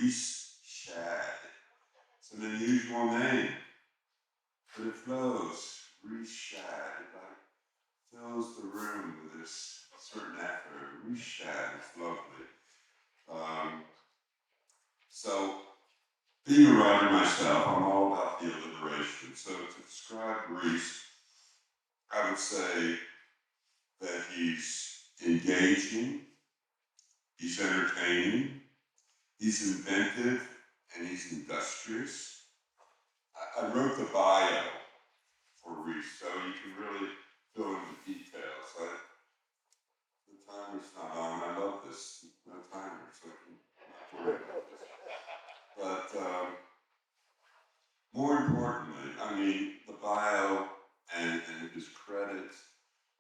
Rees Shad. It's an unusual name, but it flows. Rees Shad. It like fills the room with this certain effort. Rees Shad is lovely. So, being a writer myself, I'm all about the alliteration. So to describe Rees, I would say that he's engaging, he's entertaining, he's inventive, and he's industrious. I wrote the bio for Rees, so you can really fill in the details. The timer's not on. I love this. No timer, so I can not worry about this. But more importantly, I mean, the bio and his credits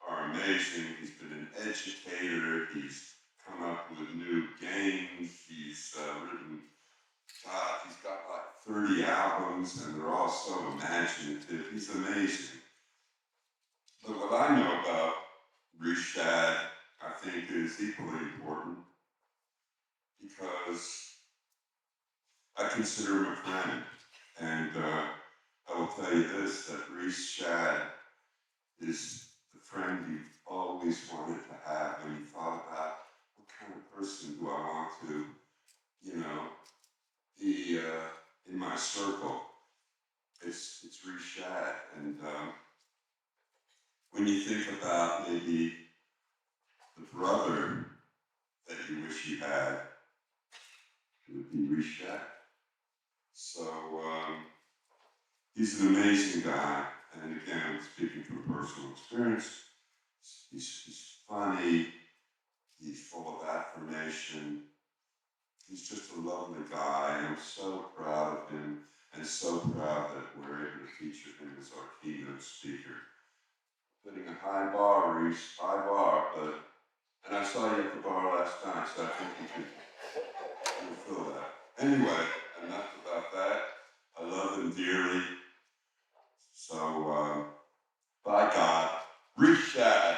are amazing. He's been an educator. He's come up with new games. He's written, God, he's got like 30 albums, and they're all so imaginative. He's amazing. But what I know about Rees Shad, I think, is equally important because I consider him a friend. And I will tell you this, that Rees Shad is the friend you've always wanted to have when you thought about what kind of person do I want to, be in my circle. It's Rees Shad. And when you think about maybe the brother that you wish you had, it would be Rees Shad. So he's an amazing guy, and again, I'm speaking from personal experience. He's funny, he's full of affirmation, he's just a lovely guy, and I'm so proud of him, and so proud that we're able to feature him as our keynote speaker. Putting a high bar, Rees, high bar, and I saw you at the bar last night, so I think you can feel that. Anyway, enough about that. I love him dearly. So, by God, Rees Shad.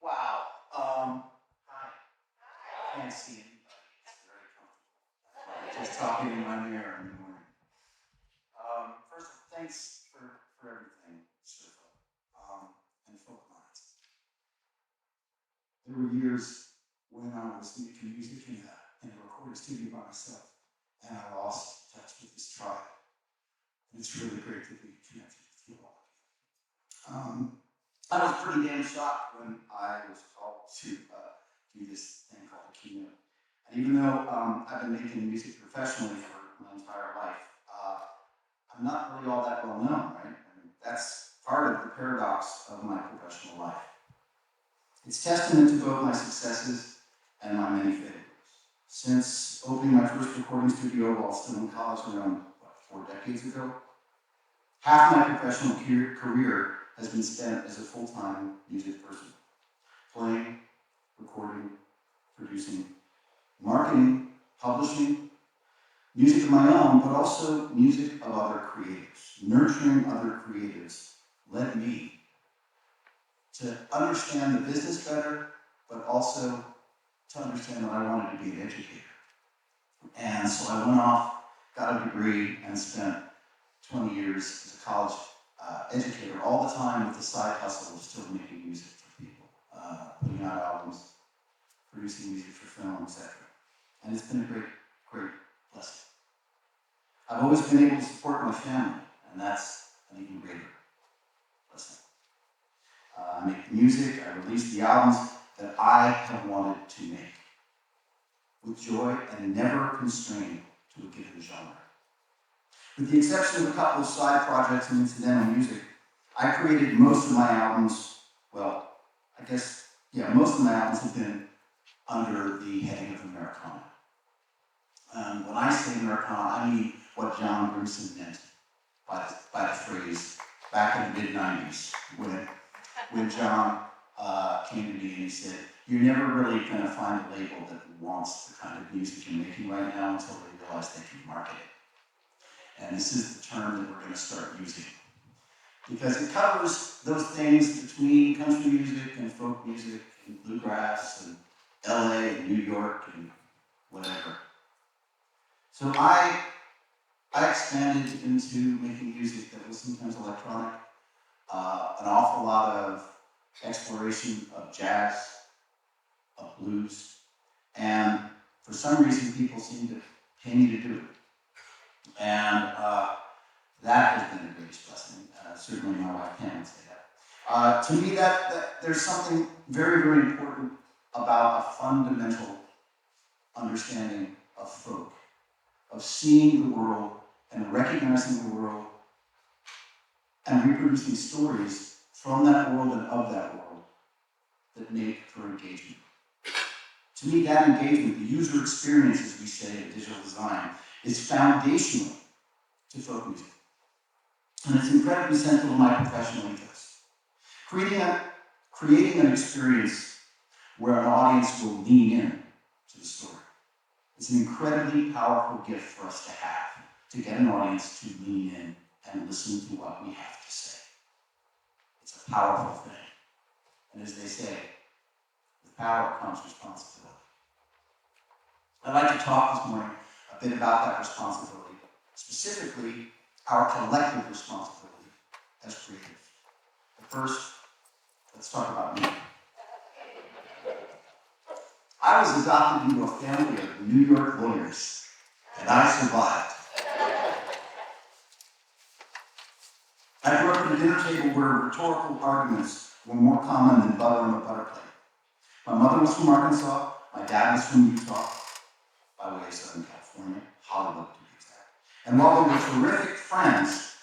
Wow. Hi. Can't see anybody. It's very comfortable. Just talking in my mirror in the morning. First, thanks for everything, SERFA, and folk lines. There were years when I was making music in a recording studio by myself, and I lost touch with this tribe. And it's really great to be connected with you all. I was pretty damn shocked when I was called to do this thing called a Keynote. And even though I've been making music professionally for my entire life, I'm not really all that well known, right? I mean, that's part of the paradox of my professional life. It's testament to both my successes and my many failures. Since opening my first recording studio while still in college around, 4 decades ago, half my professional career has been spent as a full-time music person, playing, recording, producing, marketing, publishing, music of my own, but also music of other creators. Nurturing other creatives led me to understand the business better, but also to understand that I wanted to be an educator. And so I went off, got a degree, and spent 20 years as a college educator, all the time with the side hustle of still making music for people, putting out albums, producing music for film, etc. And it's been a great, great blessing. I've always been able to support my family, and that's an even greater blessing. I make music, I release the albums that I have wanted to make, with joy and never constrained to a given genre. With the exception of a couple of side projects and incidental music, I created most of my albums, most of my albums have been under the heading of Americana. When I say Americana, I mean what John Grimson meant by the phrase back in the mid-90s when John came to me and he said, "You're never really going to find a label that wants the kind of music you're making right now until they realize they can market it." And this is the term that we're going to start using. Because it covers those things between country music and folk music and bluegrass and LA and New York and whatever. So I expanded into making music that was sometimes electronic, an awful lot of exploration of jazz, of blues, and for some reason people seem to pay me to do it. And that has been the greatest blessing. Certainly my wife Pam would say that. To me, that there's something very, very important about a fundamental understanding of folk, of seeing the world and recognizing the world and reproducing stories from that world and of that world that make for engagement. To me, that engagement, the user experience, as we say in digital design, is foundational to folk music. And it's incredibly central to my professional ethos. Creating an experience where an audience will lean in to the story. It's an incredibly powerful gift for us to have, to get an audience to lean in and listen to what we have to say. It's a powerful thing. And as they say, with power comes responsibility. I'd like to talk this morning a bit about that responsibility, specifically our collective responsibility as creatives. But first, let's talk about me. I was adopted into a family of New York lawyers, and I survived. I grew up at a dinner table where rhetorical arguments were more common than butter on a butter plate. My mother was from Arkansas, my dad was from Utah, by way of Southern California, Hollywood to be exact. And while they were terrific friends,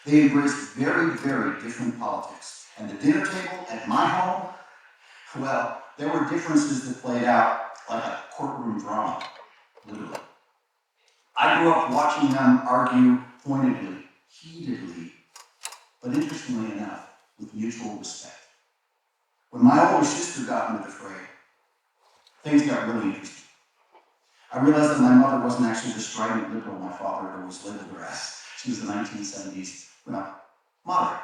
they embraced very, very different politics. And the dinner table at my home, well, there were differences that played out like a courtroom drama, literally. I grew up watching them argue pointedly, heatedly, but interestingly enough, with mutual respect. When my older sister got into the fray, things got really interesting. I realized that my mother wasn't actually the strident liberal my father was Woodward. She was the 1970s, moderate.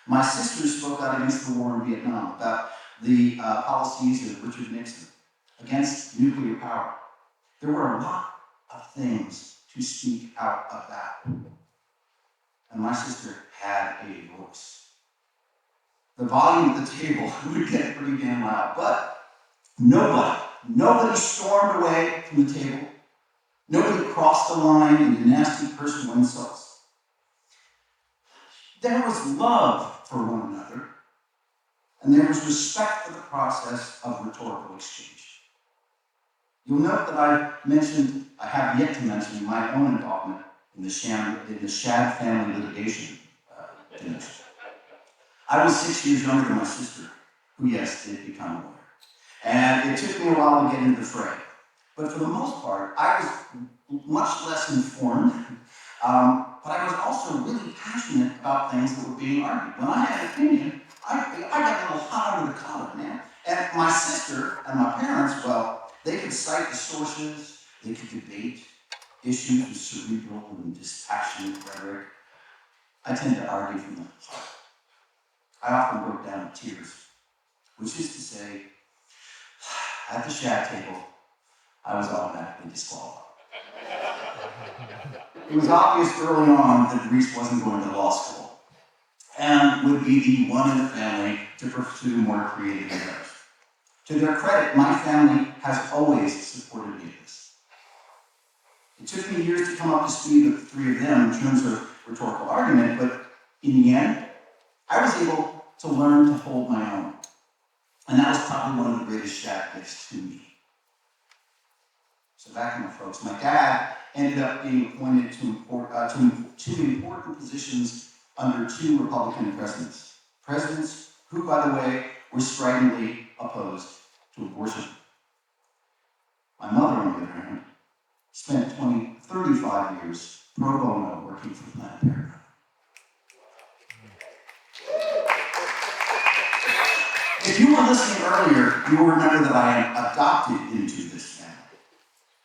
My sister spoke out against the war in Vietnam, about the policies of Richard Nixon, against nuclear power. There were a lot of things to speak out about. And my sister had a voice. The volume at the table would get pretty damn loud, but nobody stormed away from the table. Nobody crossed the line into nasty personal insults. There was love for one another, and there was respect for the process of rhetorical exchange. You'll note that I have yet to mention my own involvement in the Shad family litigation dinners. I was 6 years younger than my sister, who, yes, did become a lawyer. And it took me a while to get into the fray. But for the most part, I was much less informed, but I was also really passionate about things that were being argued. When I had an opinion, I got a little hot under the collar, man. And my sister and my parents, well, they could cite the sources, they could debate issues with cerebral and dispassionate rhetoric. I tend to argue from the heart. I often broke down in tears, which is to say, at the Shad table, I was automatically disqualified. It was obvious early on that Rees wasn't going to law school and would be the one in the family to pursue more creative endeavors. To their credit, my family has always supported me in this. It took me years to come up to speed with the three of them in terms of rhetorical argument, but in the end, I was able to learn to hold my own. And that was probably one of the greatest Shad gifts to me. So back to my folks. My dad ended up being appointed to two important positions under two Republican presidents. Presidents who, by the way, were stridently opposed to abortion. My mother, on the other hand, spent 35 years pro bono working for Planned Parenthood. If you were listening earlier, you will remember that I am adopted into this family.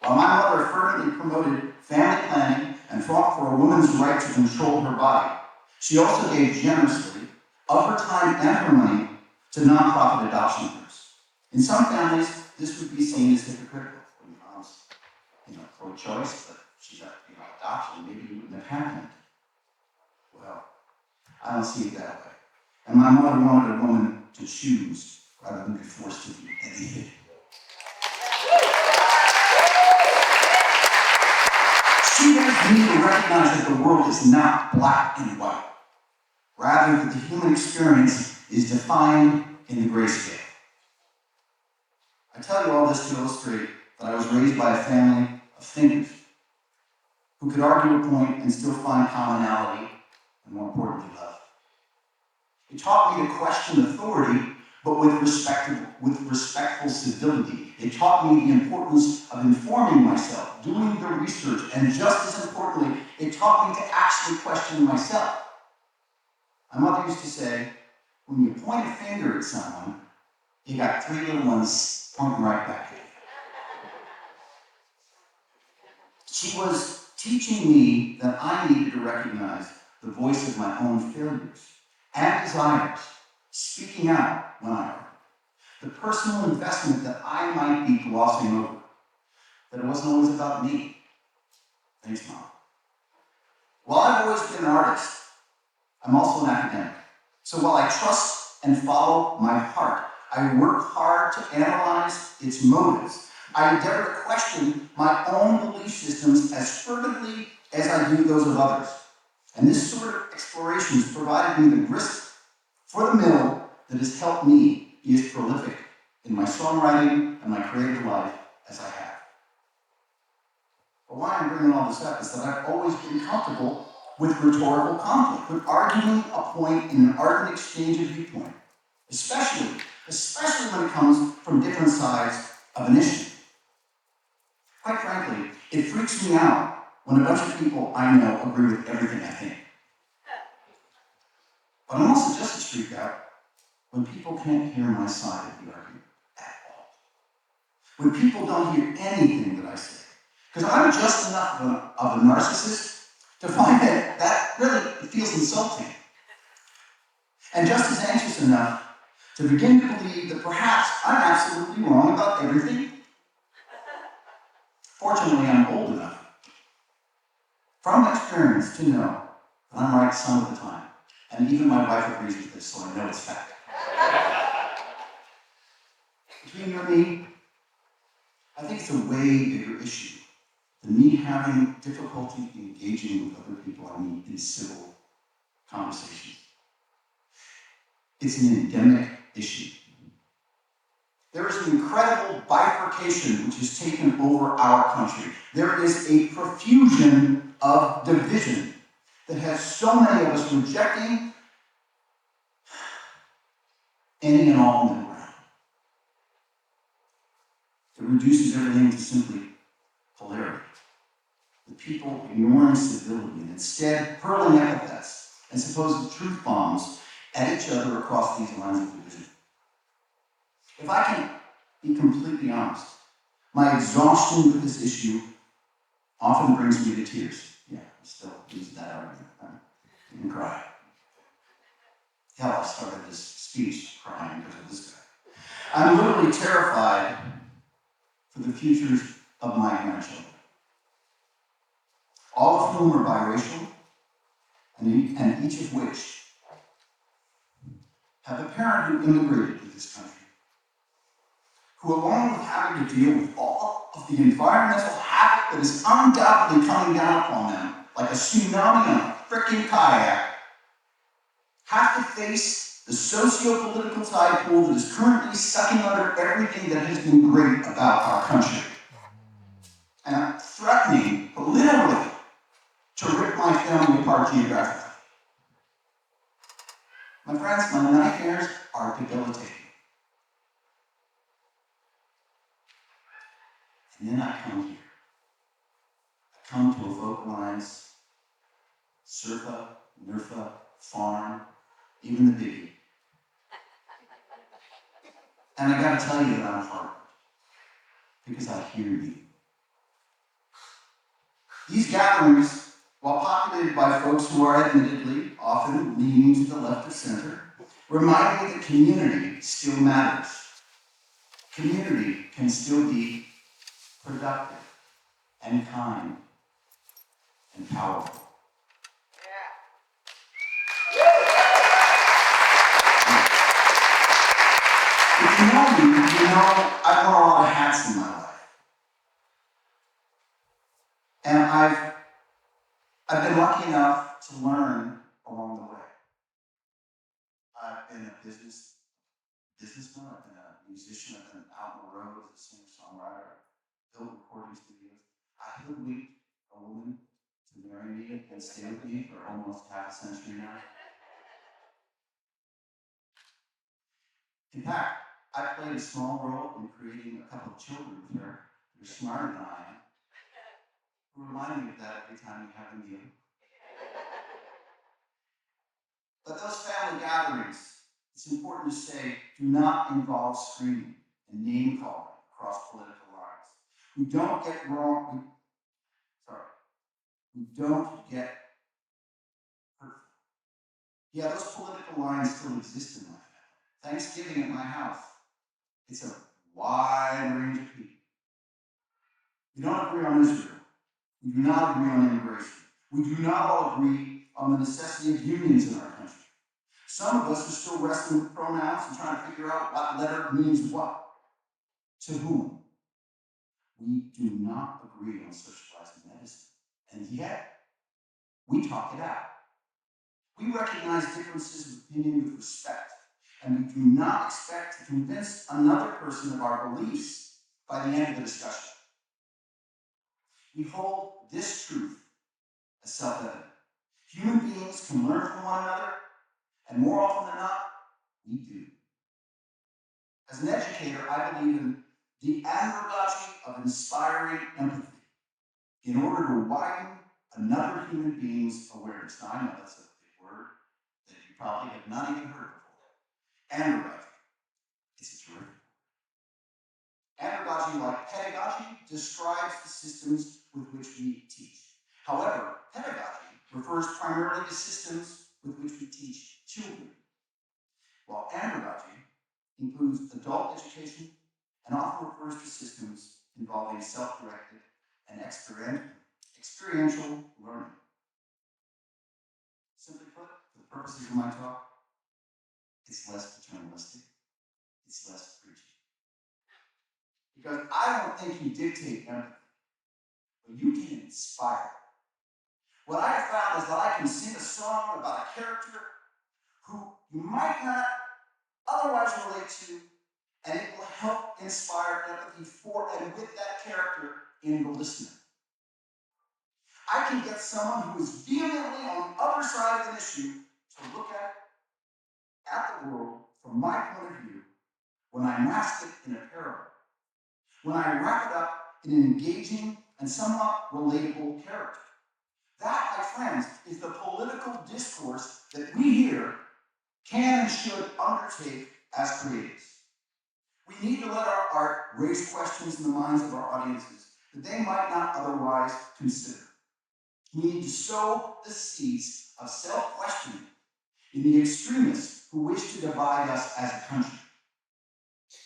While my mother fervently promoted family planning and fought for a woman's right to control her body, she also gave generously of her time and her money to nonprofit adoption groups. In some families, this would be seen as hypocritical. When your mom's, pro-choice, but she's adoption, maybe you wouldn't have happened. Well, I don't see it that way. And my mother wanted a woman to choose rather than be forced to do anything. She wanted me to recognize that the world is not black and white. Rather, that the human experience is defined in the grayscale. I tell you all this to illustrate that I was raised by a family of thinkers who could argue a point and still find commonality, and more importantly, love. It taught me to question authority, but with respectful civility. It taught me the importance of informing myself, doing the research, and just as importantly, it taught me to actually question myself. My mother used to say, when you point a finger at someone, you got three little ones pointing right back at you. She was teaching me that I needed to recognize the voice of my own failures and desires, speaking out when I heard. The personal investment that I might be glossing over, that it wasn't always about me. Thanks, Mom. While I've always been an artist, I'm also an academic. So while I trust and follow my heart, I work hard to analyze its motives. I endeavor to question my own belief systems as fervently as I do those of others. And this sort of exploration has provided me the grist for the mill that has helped me be as prolific in my songwriting and my creative life as I have. But why I'm bringing all this up is that I've always been comfortable with rhetorical conflict, with arguing a point in an ardent exchange of viewpoint, especially when it comes from different sides of an issue. Quite frankly, it freaks me out when a bunch of people I know agree with everything I think. But I'm also just as freaked out when people can't hear my side of the argument at all. When people don't hear anything that I say. Because I'm just enough of a narcissist to find that really feels insulting. And just as anxious enough to begin to believe that perhaps I'm absolutely wrong about everything. Fortunately, I'm old enough from experience to know that I'm right some of the time. And even my wife agrees with this, so I know it's fact. Between you and me, I think it's a way bigger issue than me having difficulty engaging with other people I meet in civil conversations. It's an endemic issue. There is an incredible bifurcation which has taken over our country. There is a profusion of division that has so many of us rejecting any and all middle ground. It reduces everything to simply polarity. The people ignoring civility and instead hurling epithets and supposed truth bombs at each other across these lines of division. If I can be completely honest, my exhaustion with this issue often brings me to tears. Yeah, I'm still using that argument. I can cry. Hell, I started this speech crying because of this guy. I'm literally terrified for the futures of my grandchildren. All of whom are biracial, and each of which have a parent who immigrated to this country, who along with having to deal with all of the environmental havoc that is undoubtedly coming down upon them, like a tsunami on a frickin' kayak, have to face the socio-political tide pool that is currently sucking under everything that has been great about our country. And threatening, literally, to rip my family apart geographically. My friends, my nightmares are debilitating. And then I come here. I come to a vocalized SERFA, NERFA, farm, even the biggie. And I gotta tell you that I'm heartened. Because I hear you. These gatherings, while populated by folks who are admittedly often leaning to the left of center, remind me that community still matters. Community can still be productive and kind and powerful. If you know me, you know I've worn a lot of hats in my life. And I've been lucky enough to learn along the way. I've been a businessman, I've been a musician, I've been out on the road as a singer-songwriter, built recording studios. I hoodwinked a woman to marry me and stay with me for almost half a century now. In fact, I played a small role in creating a couple of children with her who are smarter than I am, who remind me of that every time we have a meal. But those family gatherings, it's important to say, do not involve screaming and name calling across political lines. We don't get hurtful. Yeah, those political lines still exist in my family. Thanksgiving at my house, it's a wide range of people. We don't agree on Israel. We do not agree on immigration. We do not all agree on the necessity of unions in our country. Some of us are still wrestling with pronouns and trying to figure out what letter means what. To whom? We do not agree on socialized medicine. And yet, we talk it out. We recognize differences of opinion with respect, and we do not expect to convince another person of our beliefs by the end of the discussion. We hold this truth as self-evident. Human beings can learn from one another, and more often than not, we do. As an educator, I believe in the andragogy of inspiring empathy in order to widen another human being's awareness. Now, I know that's a big word that you probably have not even heard before. Andragogy. It's a terrific word. Andragogy, like pedagogy, describes the systems with which we teach. However, pedagogy refers primarily to systems with which we teach children, while andragogy includes adult education and often refers to systems involving self-directed and experiential learning. Simply put, for the purposes of my talk, it's less paternalistic, it's less preachy. Because I don't think you dictate empathy, but you can inspire. What I have found is that I can sing a song about a character who you might not otherwise relate to, and it will help inspire empathy for and with that character in the listener. I can get someone who is vehemently on the other side of an issue to look at the world from my point of view when I mask it in a parable, when I wrap it up in an engaging and somewhat relatable character. That, my friends, is the political discourse that we here can and should undertake as creatives. We need to let our art raise questions in the minds of our audiences that they might not otherwise consider. We need to sow the seeds of self-questioning in the extremists who wish to divide us as a country.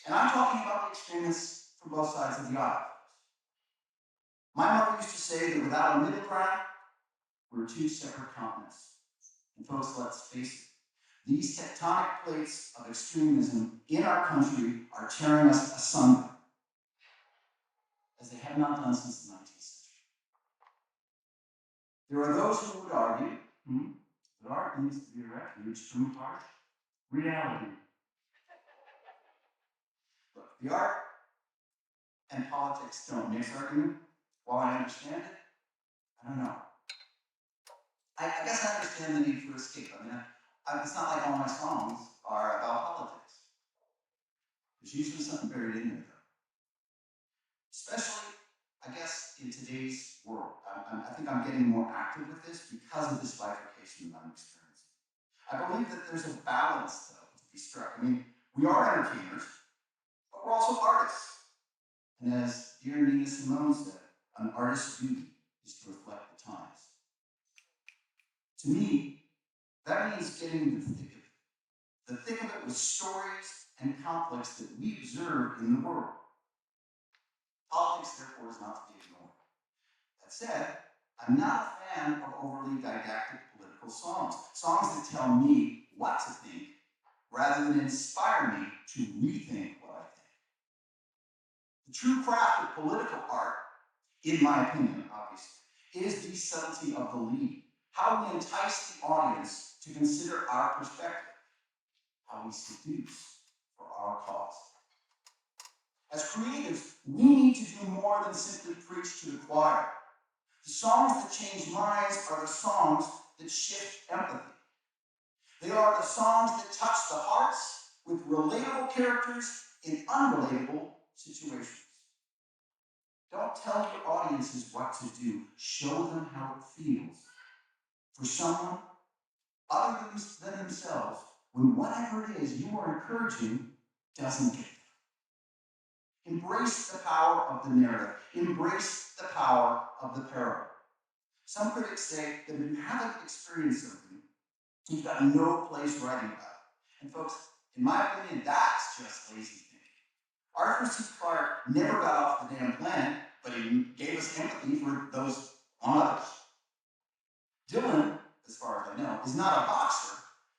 And I'm talking about the extremists from both sides of the aisle. My mother used to say that without a middle ground, we're two separate continents. And folks, let's face it, these tectonic plates of extremism in our country are tearing us asunder, as they have not done since the 19th century. There are those who would argue that art needs to be direct, the extreme harsh reality. Look, the art and politics don't mix argument. While I understand it, I don't know. I guess I understand the need for escape. I mean, it's not like all my songs are about politics. There's usually something buried in there, though. Especially, I guess, in today's world. I think I'm getting more active with this because of this bifurcation that I'm experiencing. I believe that there's a balance, though, to be struck. I mean, we are entertainers, but we're also artists. And as dear Nina Simone said, an artist's duty is to reflect the times. To me, that means getting into the thick of it. The thick of it with stories and conflicts that we observe in the world. Politics, therefore, is not to be ignored. That said, I'm not a fan of overly didactic political songs. Songs that tell me what to think rather than inspire me to rethink what I think. The true craft of political art, in my opinion, obviously, is the subtlety of the lead. How we entice the audience to consider our perspective. How we seduce for our cause. As creatives, we need to do more than simply preach to the choir. The songs that change minds are the songs that shift empathy. They are the songs that touch the hearts with relatable characters in unrelatable situations. Don't tell your audiences what to do. Show them how it feels. For someone other than themselves, when whatever it is you are encouraging doesn't get them. Embrace the power of the narrative. Embrace the power of the parable. Some critics say that if you haven't experienced something, you've got no place writing about it. And folks, in my opinion, that's just lazy thinking. Arthur C. Clarke never got off the damn planet, but he gave us empathy for those on others. Dylan, as far as I know, is not a boxer,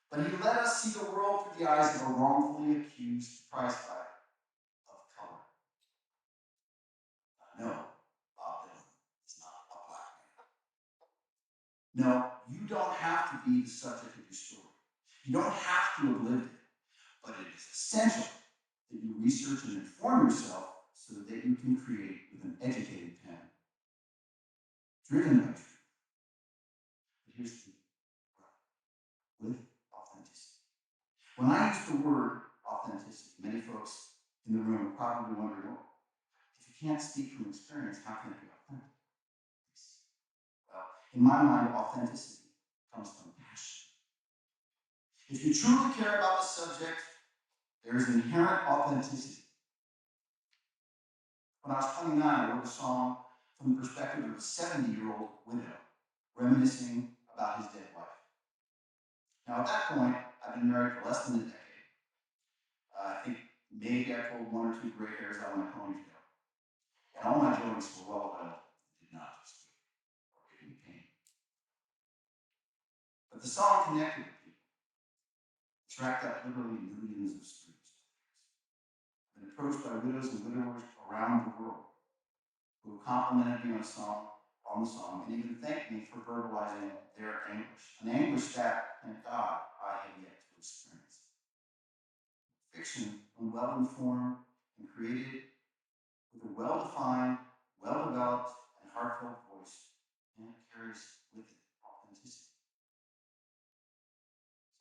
but he let us see the world through the eyes of a wrongfully accused prizefighter of color. No, Bob Dylan is not a black man. No, you don't have to be the subject of your story. You don't have to have lived it, but it is essential that you research and inform yourself so that you can create with an educated pen, driven by truth. But here's the with authenticity. When I use the word authenticity, many folks in the room are probably wondering, well, if you can't speak from experience, how can it be authentic? Well, in my mind, authenticity comes from passion. If you truly care about the subject, there is inherent authenticity. When I was 29, I wrote a song from the perspective of a 70-year-old widow, reminiscing about his dead wife. Now, at that point, I'd been married for less than a decade. I think maybe I pulled one or two gray hairs out of my ponytail. And all my joints were well oiled and did not just or give me pain. But the song connected with people. It's racked up literally millions of streams. I've been approached by widows and widowers around the world who have complimented me on the song, and even thanked me for verbalizing their anguish. An anguish that, thank God, I have yet to experience. Fiction, when well-informed and created with a well-defined, well-developed, and heartfelt voice, and it carries with it authenticity.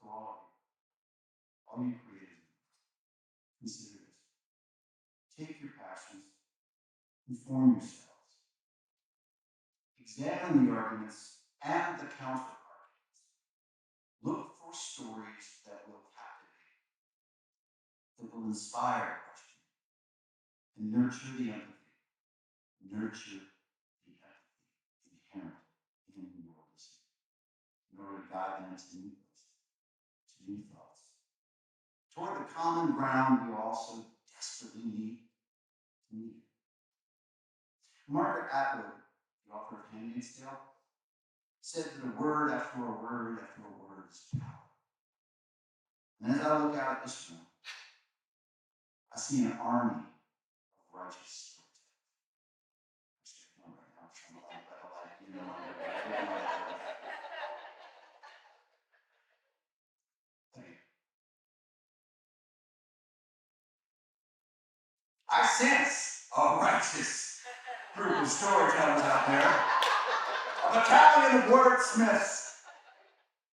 So all you creators, consider this. Take your passions, inform yourselves, examine the arguments and the counter-arguments. Look for stories that will captivate, that will inspire question, and nurture the empathy. Nurture the empathy inherent in your listening, in order to guide them to new places, to new thoughts, toward the common ground we all so desperately need to meet. Margaret Atwood, the author of Handmaid's Tale, said that a word after a word after a word is power. And as I look out at Israel, I see an army of righteous storytellers. Right now, I'm like, you know, I sense a righteous group of storytellers out there, a battalion of wordsmiths,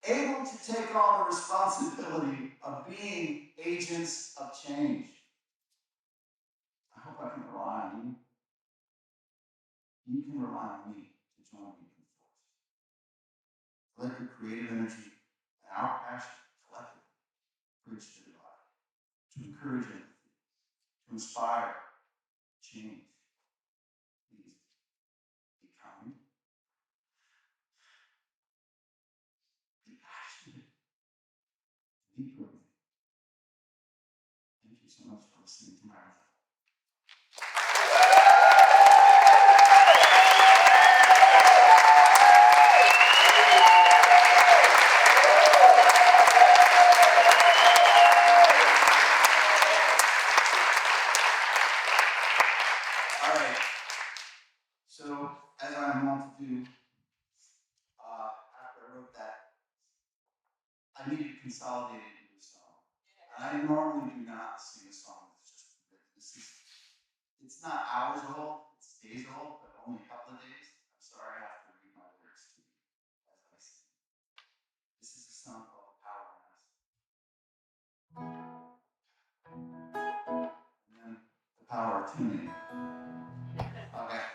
able to take on the responsibility of being agents of change. I hope I can rely on you. You can rely on me to join me in the force. Let your creative energy and our passion collectively bridge the divide, to encourage empathy, to inspire change. Please be kind, listening to my rhythm. All right. So, as I want to do, after I wrote that, I needed to consolidate it into a song. And I normally do not sing a song that's just written. It's not hours old, it's days old, but only a couple of days. I'm sorry I have to read my lyrics to you as I sing. This is a song called Power and then the power of tuning. Okay.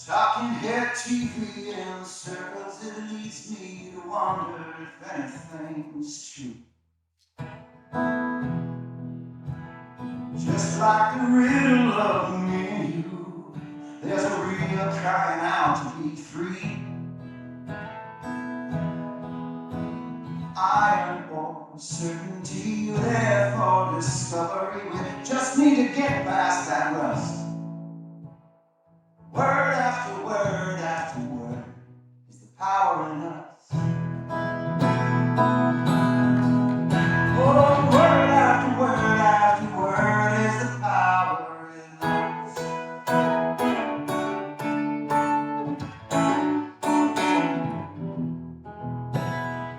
Talking head TV and circles, it leads me to wonder if anything's true. Just like the riddle of me and you, there's a real crying out to be free. Iron or certainty, therefore discovery. We just need to get past that rust. Word after word after word is the power in us. Oh, word after word is the power in us.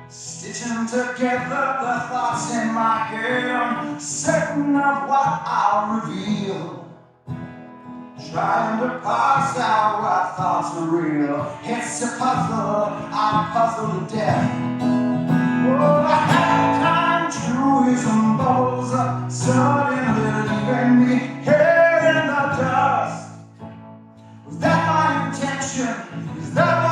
Stitching together the thoughts in my head, I'm certain of what I'll reveal. Trying to parse out what thoughts are real. It's a puzzle, I'm puzzled to death. Oh, I had time truism bubbles up, suddenly leaving me here in the dust. Was that my intention? Is that